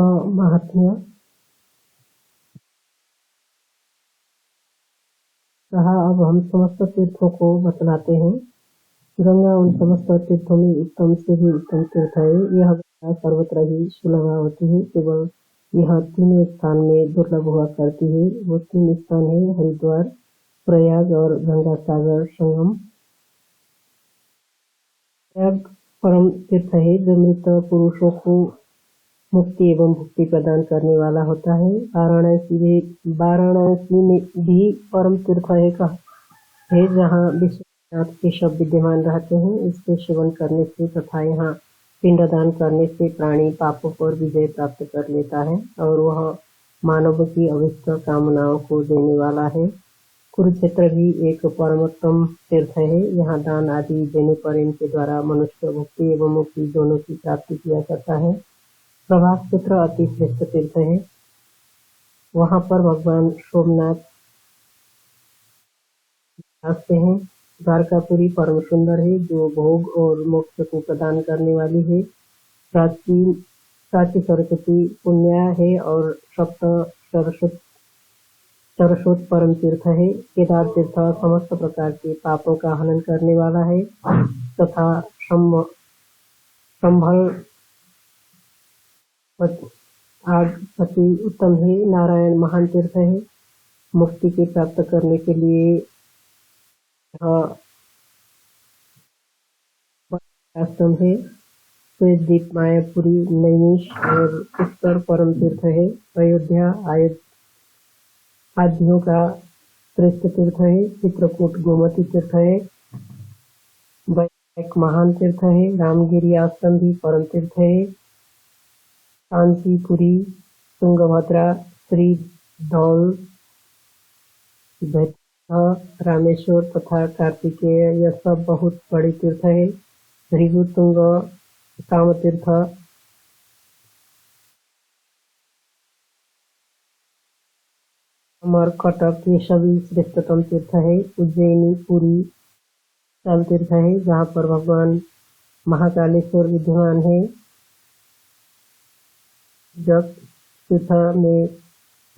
महात्म्य कहा। अब हम समस्त तीर्थों को बतलाते हैं। गंगा उन समस्त तीर्थों में उत्तम से भी उत्तम तीर्थ है। यह गंगा सर्वत्र ही सुलभा होती है, केवल यह तीनों स्थान में दुर्लभ हुआ करती है। वो 3 स्थान है हरिद्वार, प्रयाग और गंगा सागर संगम। प्रयाग परम तीर्थ है जो मृत पुरुषों को मुक्ति एवं भुक्ति प्रदान करने वाला होता है। वाराणसी में भी परम तीर्थ है जहाँ विश्वनाथ के शव विद्यमान रहते हैं। इसके सेवन करने से तथा यहाँ पिंडदान करने से प्राणी पापों पर विजय प्राप्त कर लेता है और वह मानव की अभिष्ट कामनाओं को देने वाला है। कुरुक्षेत्र भी एक परमोत्तम तीर्थ है। यहाँ दान आदि देने पर इनके द्वारा मनुष्य भुक्ति एवं मुक्ति दोनों की प्राप्ति किया जाता है। प्रभास क्षेत्र अति श्रेष्ठ तीर्थ है। वहाँ पर भगवान सोमनाथ आते हैं। द्वारकापुरी परम सुंदर है जो भोग और मोक्ष को प्रदान करने वाली है। प्राची सरस्वती पुण्य है और सप्त सरस्वत परम तीर्थ है। केदार तीर्थ समस्त प्रकार के पापों का हनन करने वाला है तथा संभल अति उत्तम है। नारायण महान तीर्थ है। मुक्ति के प्राप्त करने के लिए आश्रम है। श्वेतद्वीप, मायापुरी, नैमिष और उत्तर परम तीर्थ है। अयोध्या आदियों का श्रेष्ठ तीर्थ है। चित्रकूट गोमती तीर्थ है। एक महान तीर्थ है। रामगिरी आश्रम भी परम तीर्थ है। कांचीपुरी, तुंगभद्रा, श्री धौल, रामेश्वर तथा कार्तिकेय यह सब बहुत बड़े तीर्थ है। भृगुतुंग, कामतीर्थ, अमरकटक ये सभी श्रेष्ठतम तीर्थ है। उज्जैनी, पुरी चाल तीर्थ है जहाँ पर भगवान महाकालेश्वर विद्यमान है। जब तीर्थ में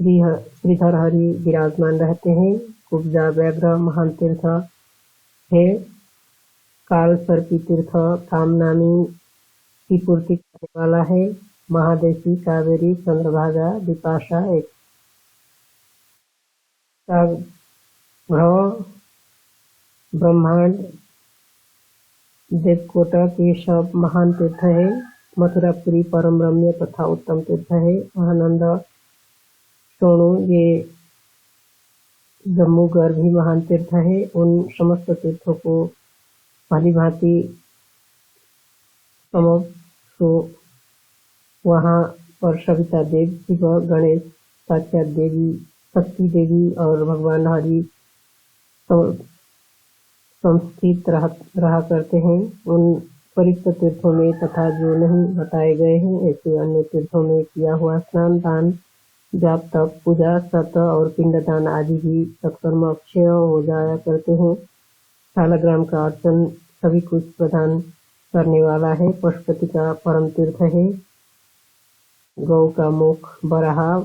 श्रीधर हरि विराजमान रहते हैं। कुब्जा व्याघ्र महान तीर्थ है। काल सर्पी तीर्थ कामनामी की पूर्ति करने वाला है। महादेशी, कावेरी, चंद्रभागा, विपाशा, एक ब्रह्मांड, देवकोटक ये सब महान तीर्थ है। मथुरापुरी परम रम्य तथा उत्तम तीर्थ है। महानंद, सोनू ये जम्मू गर्भ भी महान तीर्थ है। उन समस्त तीर्थों को भली भांति तो वहाँ पर सविता देव, शिव, गणेश, साक्षात देवी, शक्ति देवी और भगवान हरि संस्थित रहा करते हैं। उन परिक्त तीर्थों में तथा जो नहीं बताए गए हैं ऐसे अन्य तीर्थों में किया हुआ स्नान, दान, जाप, तप, पूजा, सत और पिंडदान आदि भी सत्कर्म अक्षय हो जाया करते हैं। शालग्राम का अर्चन सभी कुछ प्रदान करने वाला है। पशुपति का परम तीर्थ है। गौ का मुख, बराहा,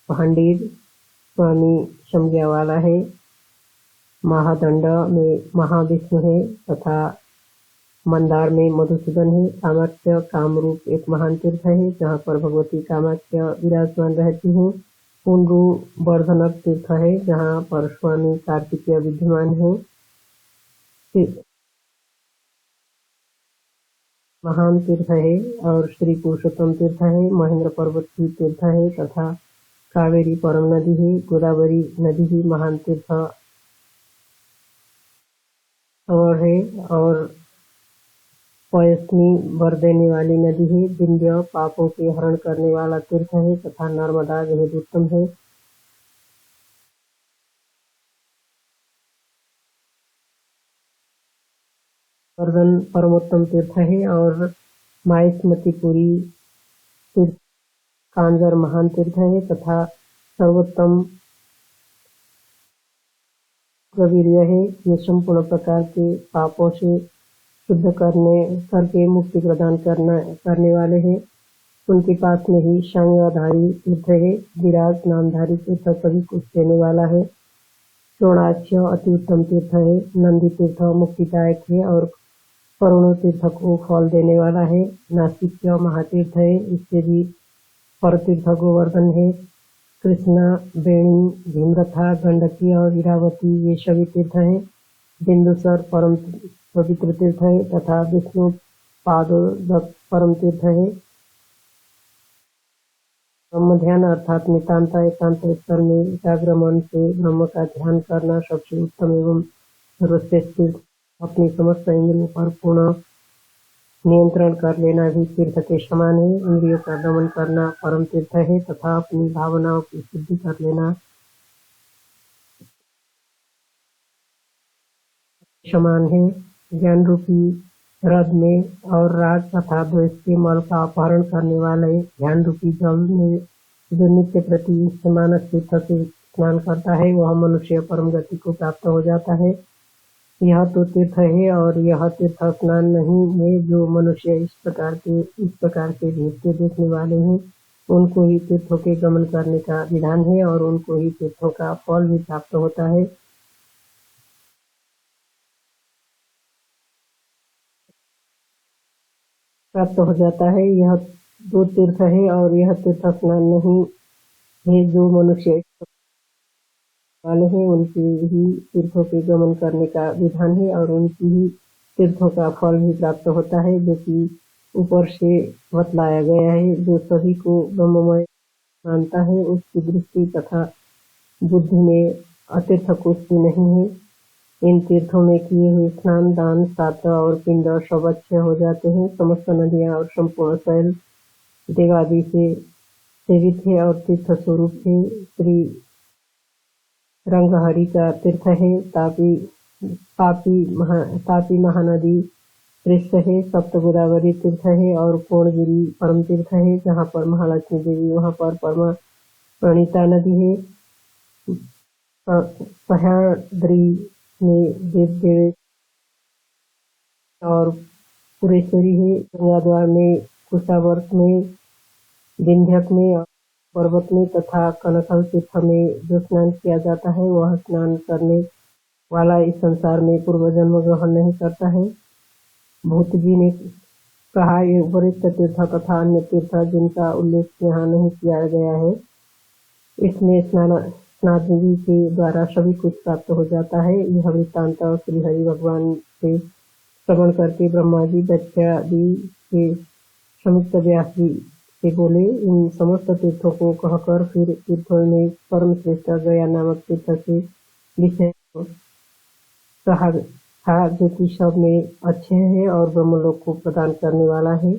भांडीर स्वामी शमज्ञा वाला है। महादंड में महाविष्णु है तथा मंदार में मधुसूदन है। कामाख्या कामरूप एक महान तीर्थ है जहाँ पर भगवती कामाख्या विराजमान रहती हैं। पुंडू वर्धनक तीर्थ है जहाँ पर स्वामी कार्तिकेय विद्यमान है। महान तीर्थ है और श्री पुरुषोत्तम तीर्थ है। महेंद्र पर्वत की तीर्थ है तथा कावेरी परम नदी है। गोदावरी नदी भी महान तीर्थ है और पयस्नी वर देने वाली नदी है। विंध्य पापों के हरण करने वाला तीर्थ है तथा नर्मदा बेहद उत्तम है। वर्धन परमोत्तम तीर्थ है और माहिष्मतिपुरी तीर्थ कांजर महान तीर्थ है तथा सर्वोत्तम प्रवीर्य है। ये संपूर्ण प्रकार के पापों से शुद्ध करके मुक्ति प्रदान करने वाले हैं। उनके पास में ही शंगाधारी तीर्थ है, विराज नामधारी तीर्थ सभी कुछ देने वाला है। शोणाक्ष अति उत्तम तीर्थ है, नंदी तीर्थ मुक्तिदायक है और करोड़ों तीर्थ को फल देने वाला है। नासिक्य महातीर्थ है, इससे भी पर तीर्थ गोवर्धन है। कृष्णा, बेणी, भीमरथा, गंडकी और इरावती ये सभी तीर्थ हैं। बिंदुसर परम पवित्र तीर्थ है तथा विष्णु पादोदक परम तीर्थ है। ब्रह्म ध्यान अर्थात नितांत एकांत स्तर में एकाग्र मन से ब्रह्म का ध्यान करना सबसे उत्तम एवं सर्वश्रेष्ठ तीर्थ। अपनी समस्त इंद्रियों पर पूर्ण नियंत्रण कर लेना भी तीर्थ के समान है। इंद्रियों का दमन करना परम तीर्थ है तथा अपनी भावनाओं की शुद्धि कर लेना समान है। ज्ञान रूपी रथ में और राग तथा द्वेष के मल का अपहरण करने वाले ध्यान रूपी जल में जो नित्य प्रति मानस तीर्थ से स्नान करता है वह मनुष्य परम गति को प्राप्त हो जाता है। यह तो तीर्थ है और यह तीर्थ स्नान नहीं है। जो मनुष्य इस प्रकार के भेद के देखने वाले हैं उनको ही तीर्थों के गमन करने का विधान है और उनको ही तीर्थों का फल भी प्राप्त होता है। प्राप्त हो जाता है। यह दो तीर्थ है और यह तीर्थ स्नान नहीं है। जो मनुष्य वाले हैं उनके ही तीर्थों के गमन करने का विधान है और उनकी ही तीर्थों का फल भी प्राप्त होता है, जो कि ऊपर से बतलाया गया है। जो सभी को ब्रह्ममय मानता है उसकी दृष्टि तथा बुद्धि में अतीर्थ कुछ भी नहीं है। इन तीर्थों में किए हुए स्नान, दान, श्राद्ध और पिंड सब अच्छे हो जाते हैं। समस्त नदियां और संपूर्ण शैल देवादि से सेवित है और तीर्थ स्वरूप है। श्री रंगहरि का तीर्थ है। तापी महानदी पृष्ठ है। सप्त गोदावरी तीर्थ है और कोणगिरी परम तीर्थ है जहाँ पर महालक्ष्मी देवी, वहाँ पर परमा प्रणीता नदी है। सह्याद्री में देव और पुरेश्वरी है। गंगाद्वार में, कुशावर्त में, विंध्यक में, पर्वत में तथा कनकल तीर्थ में जो स्नान किया जाता है वह स्नान करने वाला इस संसार में पूर्व जन्म ग्रहण नहीं करता है। भूत जी ने कहा ये वरिष्ठ तीर्थ तथा अन्य तीर्थ जिनका उल्लेख यहाँ नहीं किया गया है, इसमें स्नानादि के द्वारा सभी कुछ प्राप्त हो जाता है। यह वृत्तांत श्री हरि भगवान से श्रवण करके ब्रह्मा जी, दक्षादि के समुक्त व्यास जी से बोले। इन समस्त तीर्थों को कहकर फिर तीर्थों में परम श्रेष्ठ गया नामक तीर्थ से विषय कहा था, जो कि सब में अच्छे है और ब्रह्मलोक को प्रदान करने वाला है।